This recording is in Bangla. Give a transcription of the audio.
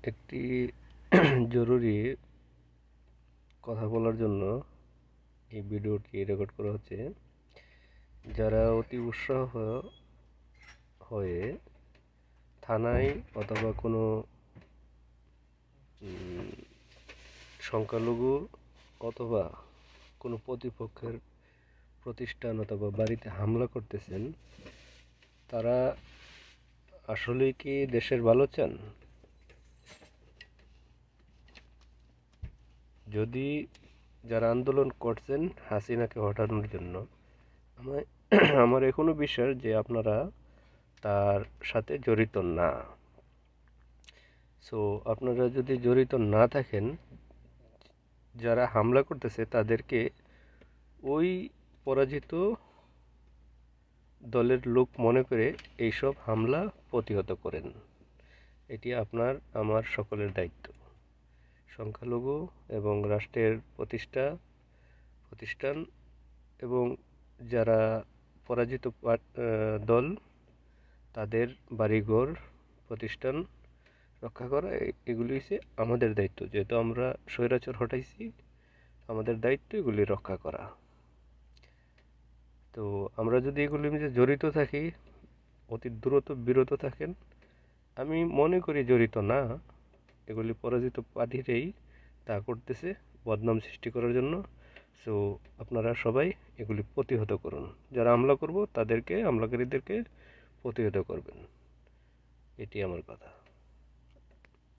একটি জরুরি কথা বলার জন্য এই ভিডিওটি রেকর্ড করা হচ্ছে। যারা অতি উৎসাহ হয়ে থানায় অথবা কোনো সংখ্যালঘু অথবা কোনো প্রতিপক্ষের প্রতিষ্ঠান অথবা বাড়িতে হামলা করতেছেন, তারা আসলেই কি দেশের ভালো চান? যদি যারা আন্দোলন করছেন হাসিনাকে হটানোর জন্য, আমার এখনো বিশ্বাস যে আপনারা তার সাথে জড়িত না। সো আপনারা যদি জড়িত না থাকেন, যারা হামলা করতেছে তাদেরকে ওই পরাজিত দলের লোক মনে করে এইসব হামলা প্রতিহত করেন। এটি আপনার আমার সকলের দায়িত্ব। সংখ্যালঘু এবং রাষ্ট্রের প্রতিষ্ঠান এবং যারা পরাজিত দল, তাদের বাড়িঘর প্রতিষ্ঠান রক্ষা করা, এগুলি হচ্ছে আমাদের দায়িত্ব। যেহেতু আমরা স্বৈরাচার হটাইছি, আমাদের দায়িত্ব এগুলি রক্ষা করা। তো আমরা যদি এগুলির মধ্যে জড়িত থাকি, অতি দ্রুত বিরত থাকেন, আমি মনে করি জড়িত না, এগুলি পরাজিত পার্টিরাই তা করতেছে বদনাম সৃষ্টি করার জন্য। সো আপনারা সবাই এগুলি প্রতিহত করুন। যারা হামলা করব তাদেরকে, হামলাকারীদেরকে প্রতিহত করবেন। এটি আমার কথা।